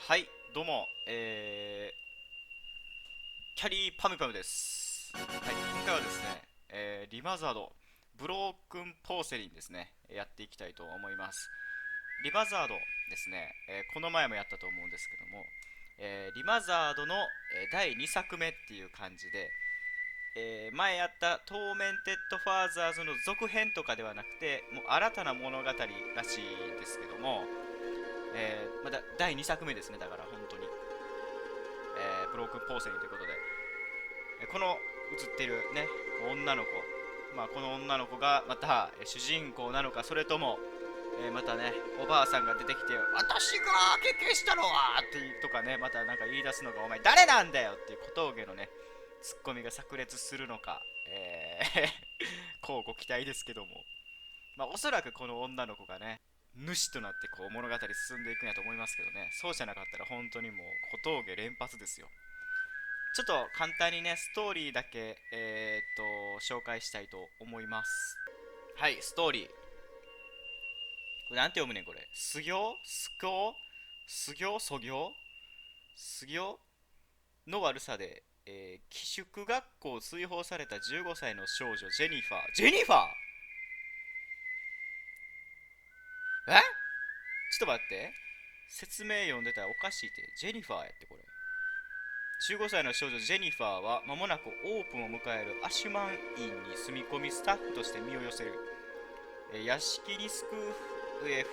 はい、どうも、キャリーパムパムです。はい、今回はですね、リマザード、ブロークンポーセリンですね、やっていきたいと思います。リマザードですね、この前もやったと思うんですけども、リマザードの、第2作目っていう感じで、前やったトーメンテッドファーザーズの続編とかではなくて、もう新たな物語らしいんですけども、まだ第2作目ですね。だから本当に、ブロークンポーセリンということで、この映ってるね女の子、この女の子がまた主人公なのか、それとも、またねおばあさんが出てきて私が経験したのはってとかね、またなんか言い出すのがお前誰なんだよっていう小峠のねツッコミが炸裂するのか、こうご期待ですけども、おそらくこの女の子がね主となってこう物語進んでいくんやと思いますけどね。そうじゃなかったら本当にもう小峠連発ですよ。ちょっと簡単にねストーリーだけ紹介したいと思います。はい、ストーリー、これなんて読むねんこれ。す行すこす行そ行す行の悪さで、寄宿学校を追放された15歳の少女ジェニファー。ジェニファー、ちょっと待って、説明読んでたらおかしいって。ジェニファーやってこれ。15歳の少女ジェニファーは間もなくオープンを迎えるアシュマン院に住み込みスタッフとして身を寄せる。屋敷に救う、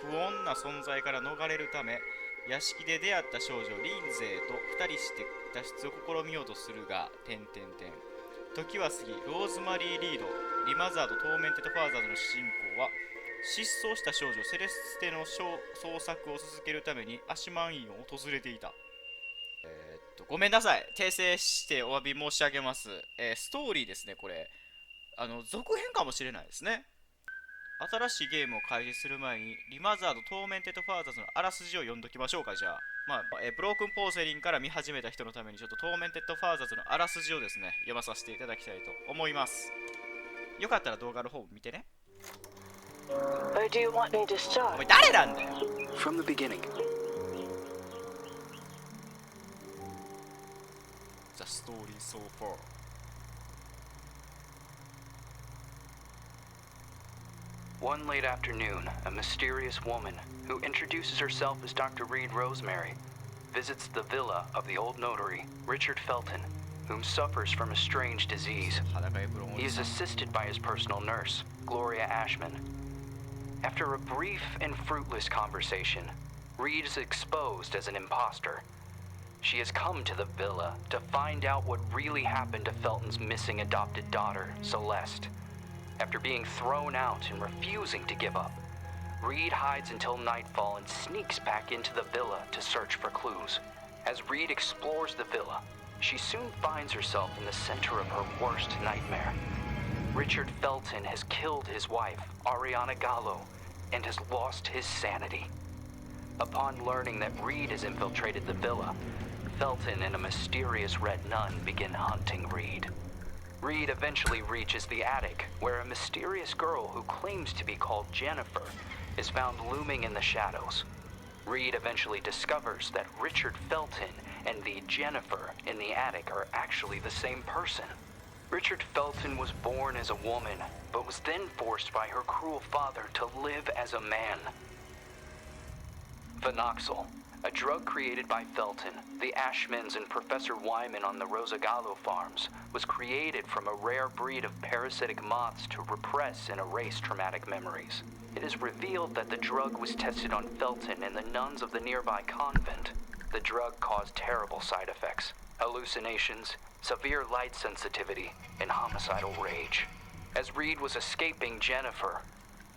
不穏な存在から逃れるため、屋敷で出会った少女リンゼーと2人して脱出を試みようとするが、時は過ぎ、ローズマリー・リード、リマザード・トーメンテッド・ファーザーズの主人公は失踪した少女セレステの捜索を続けるためにアシュマン院を訪れていた。ごめんなさい、訂正してお詫び申し上げます。ストーリーですね、これ続編かもしれないですね。新しいゲームを開始する前にリマザード・トーメンテッド・ファーザーズのあらすじを読んどきましょうか。じゃあ、ブロークンポーセリンから見始めた人のためにちょっとトーメンテッド・ファーザーズのあらすじをですね読まさせていただきたいと思います。よかったら動画の方を見てね。Or do you want me to お start? 前誰なんだよ。 From the beginning. The story so far. One late afternoon, a mysterious woman, who introduces herself as Dr. Reed Rosemary, visits the villa of the old notary, Richard Felton, whom suffers from a strange disease. He is assisted by his personal nurse, Gloria Ashman. After a brief and fruitless conversation, Reed is exposed as an imposter. She has come to the villa to find out what really happened to Felton's missing adopted daughter, Celeste. After being thrown out and refusing to give up, Reed hides until nightfall and sneaks back into the villa to search for clues. As Reed explores the villa, she soon finds herself in the center of her worst nightmare. Richard Felton has killed his wife, Ariana Gallo, and has lost his sanity. Upon learning that Reed has infiltrated the villa, Felton and a mysterious red nun begin hunting Reed. Reed eventually reaches the attic, where a mysterious girl who claims to be called Jennifer is found looming in the shadows. Reed eventually discovers that Richard Felton and the Jennifer in the attic are actually the same person. Richard Felton was born as a woman, but was then forced by her cruel father to live as a man. Phenoxyl, a drug created by Felton, the Ashmans, and Professor Wyman on the Rosagallo farms, was created from a rare breed of parasitic moths to repress and erase traumatic memories. It is revealed that the drug was tested on Felton and the nuns of the nearby convent. The drug caused terrible side effects: hallucinations, severe light sensitivity, and homicidal rage. As Reed was escaping Jennifer,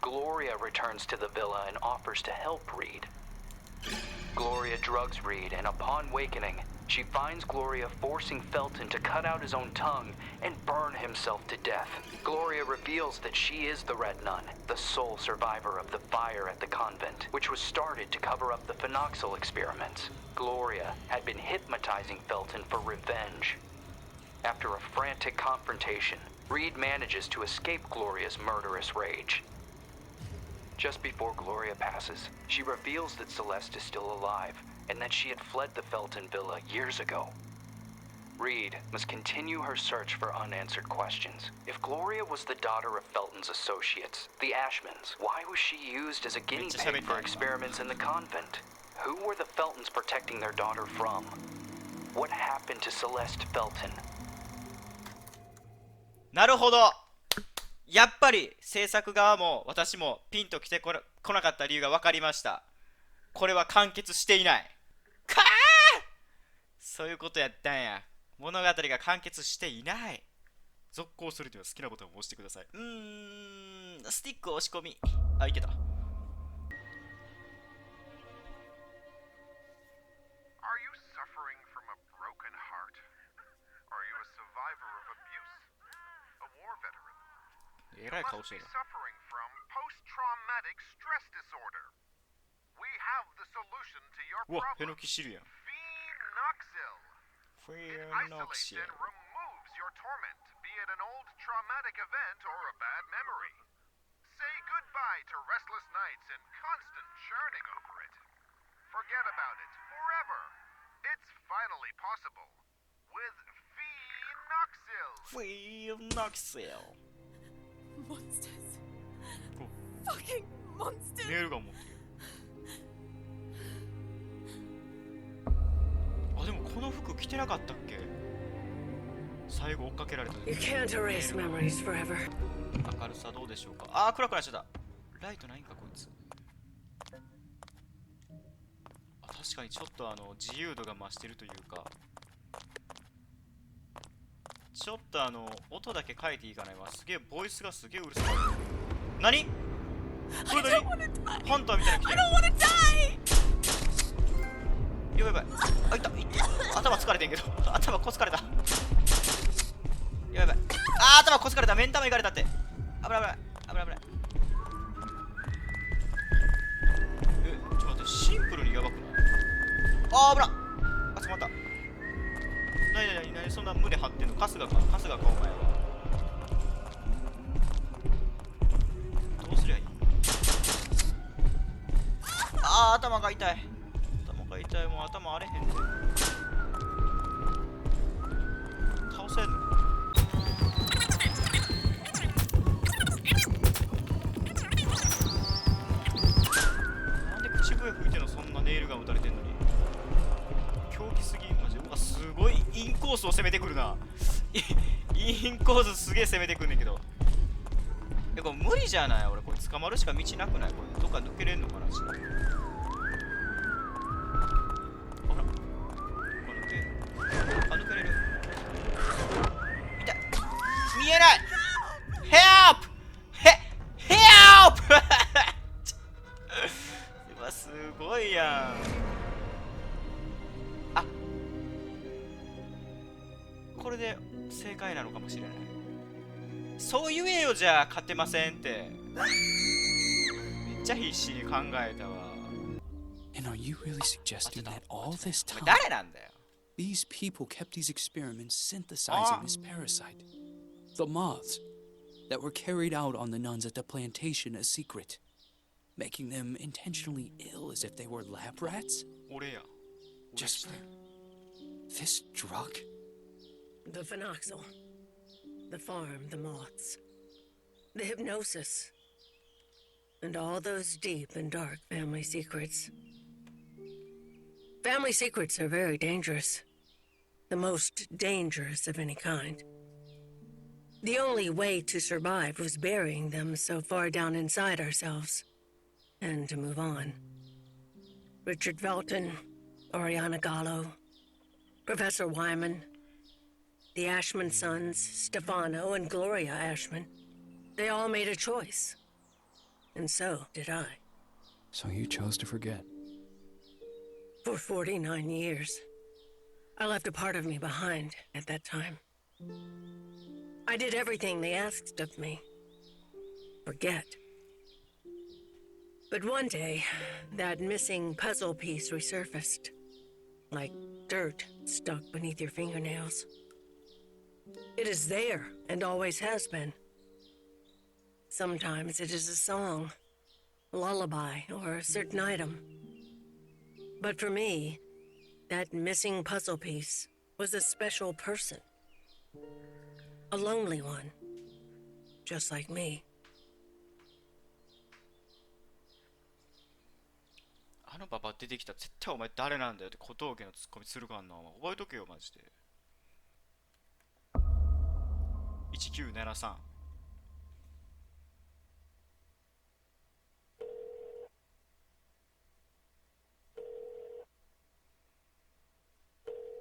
Gloria returns to the villa and offers to help Reed. Gloria drugs Reed, and upon wakening, she finds Gloria forcing Felton to cut out his own tongue and burn himself to death. Gloria reveals that she is the Red Nun, the sole survivor of the fire at the convent, which was started to cover up the phenoxyl experiments. Gloria had been hypnotizing Felton for revenge. After a frantic confrontation, Reed manages to escape Gloria's murderous rage. Just before Gloria passes, she reveals that Celeste is still alive and that she had fled the Felton villa years ago. Reed must continue her search for unanswered questions. If Gloria was the daughter of Felton's associates, the Ashmans, why was she used as a guinea pig for experiments in the convent? Who were the Feltons protecting their daughter from? What happened to Celeste Felton? なるほど。やっぱり制作側も私もピンと来てこなかった理由が分かりました。これは完結していない。かあ、そういうことやったんや。物語が完結していない。続行するには好きなボタンを押してください。スティック押し込み。あ、いけた。Are you suffering from a broken heart? Are you a survivor of abuse? A war veteran? えらい顔 Must して be る。 suffering from post-traumatic stress disorder. We have the solution to your うわ、ヘ problem. ノキシルやん。 Phenoxyl. フェ It アノキ isolates シル。 and removes your torment, be it an old traumatic event or a bad memory. Say goodbye to restless nights and constant churning over it. Forget about it forever. It's finally possible with Phenoxyl. フェアノキシル。 Monsters. Oh. Fucking monsters. メールが持ってる。あ、でもこの服着てなかったっけ？最後追っかけられた。 You can't erase memories forever. 明るさどうでしょうか。あー、暗くなっちゃった。ライトないんかこいつ。あ、確かにちょっと自由度が増してるというか、ちょっと音だけ変えていいかな。今すげえボイスがすげえうるさい。何？これ I 何？ don't wanna die. ハンターみたいなの来て I る。 don't wanna die. やばいやばい。あ、いた。頭疲れてんけど。頭こつかれた。やばいやばい。あー、頭こつかれた。目ん玉いかれたって。危ない危ない危ない危ない。え、ちょっと待って、シンプルにやばくない？あー、危ない。あ、捕まった。なにそんな胸張ってんの？春日かお前は。どうすりゃいい？あー、頭が痛い。もう頭荒れへんで。倒せんの？なんで口笛吹いてんの？そんなネイルガン撃たれてんのに。狂気すぎ。マジ。うわ、すごいインコースを攻めてくるな。インコースすげえ攻めてくんねんけど。これ無理じゃない？俺これ捕まるしか道なくない？これどっか抜けれんのかな？あ、抜けれる。痛い。見えない。ヘルプヘルプうわ、すごいやん。あ、これで正解なのかもしれない。そう言えよ。じゃあ勝てませんって。めっちゃ必死に考えたわ。 And are you really suggesting that all this お time 前誰なんだよ。 these people kept these experiments synthesizing this parasite? The moths that were carried out on the nuns at the plantation a secret, making them intentionally ill as if they were lab rats? 俺や。 Just for this drug? The phenoxyl. The farm, the moths. The hypnosis. And all those deep and dark family secrets. Family secrets are very dangerous. The most dangerous of any kind. The only way to survive was burying them so far down inside ourselves. And to move on. Richard Felton, Oriana Gallo, Professor Wyman, the Ashman sons, Stefano and Gloria Ashman. They all made a choice. And so did I. So you chose to forget. For 49 years. I left a part of me behind at that time. I did everything they asked of me. Forget. But one day, that missing puzzle piece resurfaced. Like dirt stuck beneath your fingernails. It is there and always has been. Sometimes it is a song, a lullaby, or a certain item. But for me, that missing puzzle piece was a special person. A lonely one. Just like me. あのパパ出てきたら絶対お前誰なんだよって小峠のツッコミするかんな。覚えとけよマジで。1973。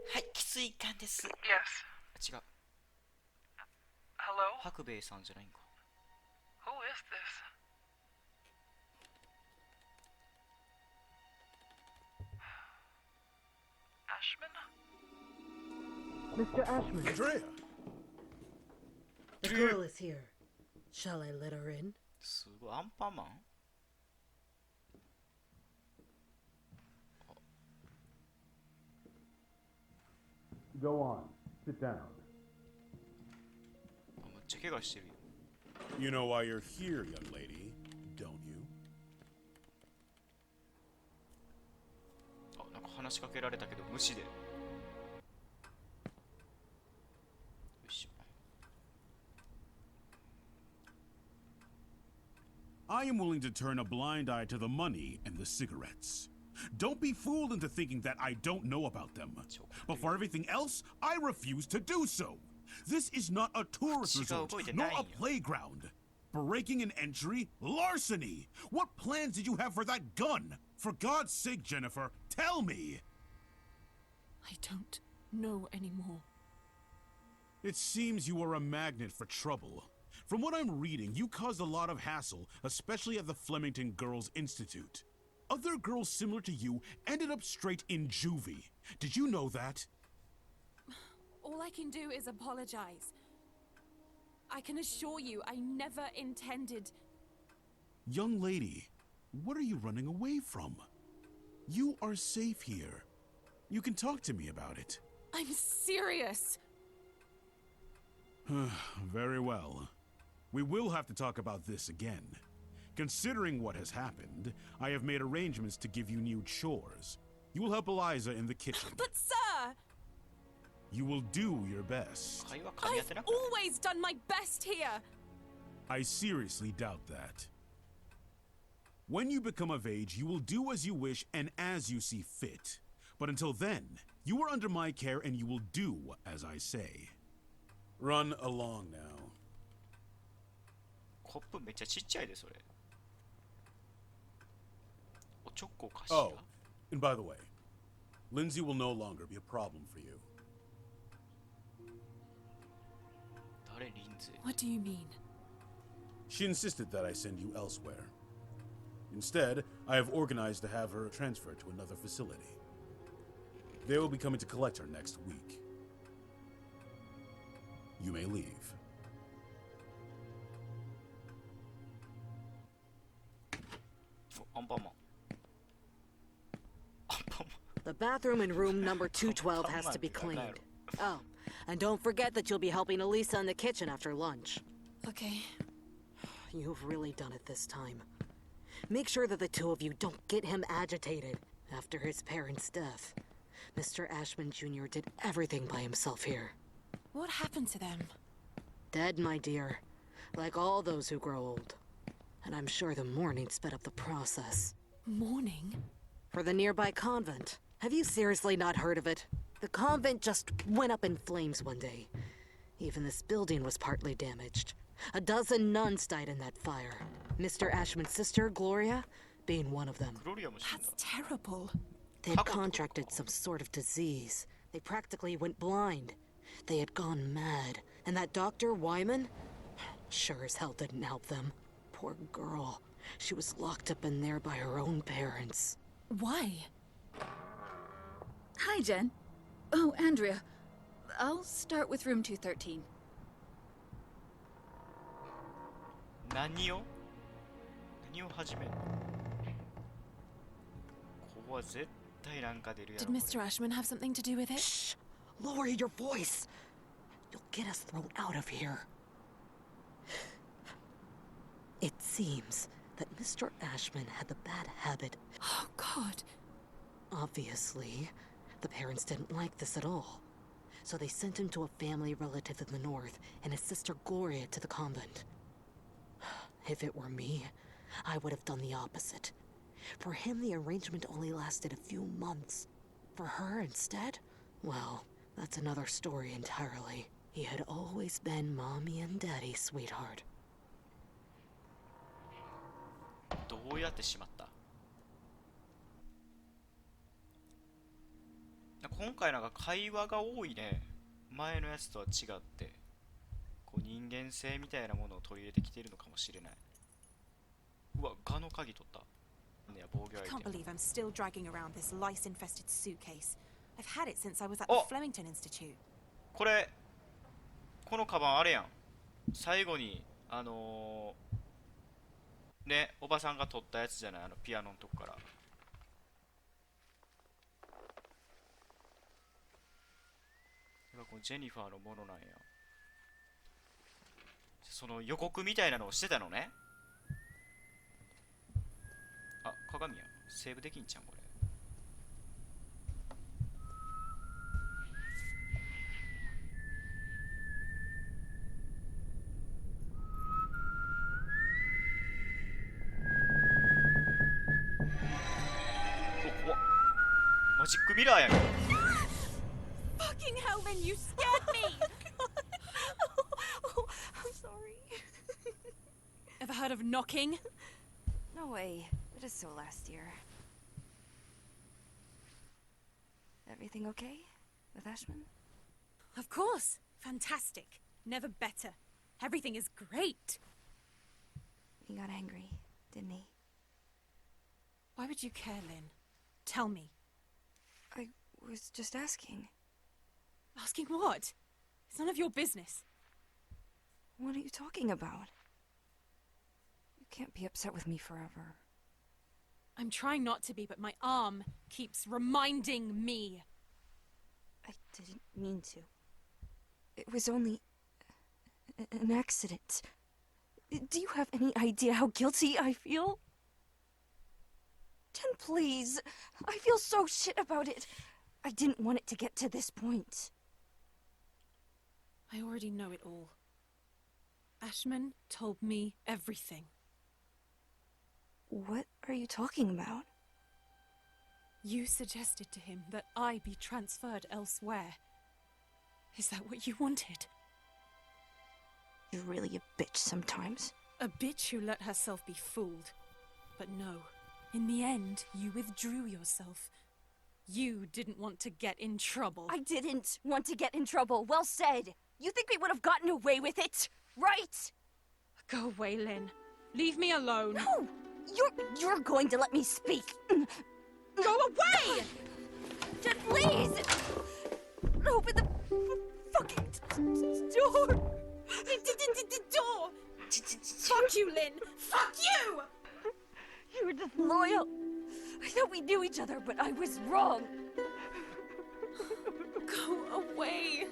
はい、きつい感です。 Yes. 違う。 Hello? 白兵衛さんじゃないんか。 Who is this? Ashman? Mr. Ashman, Andrea! the girl is here. Shall I let her in? すごい、アンパンマン。 Go on. Sit down. あ、めっちゃ怪我してるよ。 You know why you're here, young lady, don't you? あ、なんか話しかけられたけど無視で。よいしょ。 I am willing to turn a blind eye to the money and the cigarettes. Don't be fooled into thinking that I don't know about them. But for everything else, I refuse to do so. This is not a tourist resort, nor a playground. Breaking an entry, larceny. What plans did you have for that gun? For God's sake, Jennifer, tell me. I don't know anymore. It seems you are a magnet for trouble. From what I'm reading, you caused a lot of hassle, especially at the Flemington Girls Institute. Other girls similar to you ended up straight in juvie. Did you know that? All I can do is apologize. I can assure you I never intended. Young lady, what are you running away from? You are safe here. You can talk to me about it. I'm serious. Very well. We will have to talk about this again. Considering what has happened, I have made arrangements to give you new chores. You will help Eliza in the kitchen. But sir, You will do your best. 会話噛み合っ I've てなかった。 always done my best here. I seriously doubt that. When you become of age, you will do as you wish and as you see fit. But until then, you are under my care and you will do as I say. Run along now. コップめっちゃちっちゃいでそれ。おちょこかしら。 Oh, and by the way, Lindsay will no longer be a problem for you. 誰リンゼ？ What do you mean? She insisted that I send you elsewhere. Instead, I have organized to have her transferred to another facility. They will be coming to collect her next week. You may leave. おアンパンマン。アンパンマン。 The bathroom in room number 212 has to be cleaned. Oh, and don't forget that you'll be helping Elisa in the kitchen after lunch. Okay. You've really done it this time. Make sure that the two of you don't get him agitated after his parents' death. Mr. Ashman Jr. did everything by himself here. What happened to them? Dead, my dear. Like all those who grow old. And I'm sure the mourning sped up the process. Mourning? For the nearby convent. Have you seriously not heard of it? The convent just went up in flames one day. Even this building was partly damaged. A dozen nuns died in that fire. Mr. Ashman's sister, Gloria, being one of them. グロリアも死んだ。 That's terrible. They had contracted some sort of disease. They practically went blind. They had gone mad. And that Dr. Wyman sure as hell didn't help them. Poor girl. She was locked up in there by her own parents. Why? Hi, Jen. Oh, Andrea. I'll start with room 213. 何を始めるの？ここは絶対なんか出るやろ。 Did Mr. Ashman have something to do with it? Shh! Lower your voice! You'll get us thrown out of here. It seems that Mr. Ashman had the bad habit. Oh, God. Obviously, the parents didn't like this at all. So they sent him to a family relative in the north and his sister Gloria to the convent. If it were me, I would have done the opposite. For him, the arrangement only lasted a few months. For her, instead, well, that's another story entirely. He had always been Mommy and Daddy's sweetheart. どうやってしまった？今回なんか会話が多いね。前のやつとは違って、こう人間性みたいなものを取り入れてきているのかもしれない。うわ、ガの鍵取った。ね、防御アイ I テ can't ム。 believe I'm still dragging around this lice-infested suitcase. I've had it since I was at the Flemington Institute. これ、このカバンあれやん。最後に、ね、おばさんが取ったやつじゃない、ピアノのとこから。このジェニファーのものなんや。その予告みたいなのをしてたのね。あ、鏡や。セーブできんちゃん、これ。お、怖っ。マジックミラーやん。Fucking hell, Lynn, you scared me! Oh, I'm sorry. Ever heard of knocking? No way. It is so last year. Everything okay with Ashman? Of course. Fantastic. Never better. Everything is great. He got angry, didn't he? Why would you care, Lynn? Tell me. I was just asking. Asking what? It's none of your business. What are you talking about? You can't be upset with me forever. I'm trying not to be, but my arm keeps reminding me. I didn't mean to. It was only an accident. Do you have any idea how guilty I feel? Jen, please. I feel so shit about it. I didn't want it to get to this point. I already know it all. Ashman told me everything. What are you talking about? You suggested to him that I be transferred elsewhere. Is that what you wanted? You're really a bitch sometimes. A bitch who let herself be fooled. But no, in the end, you withdrew yourself. You didn't want to get in trouble. I didn't want to get in trouble. Well said. You think we would have gotten away with it, right? Go away, Lynn. Leave me alone. No! You're going to let me speak. Go away! Jen, please! Open the fucking door! The door! Fuck you, Lynn! Fuck you! You were disloyal. I thought we knew each other, but I was wrong. Go away.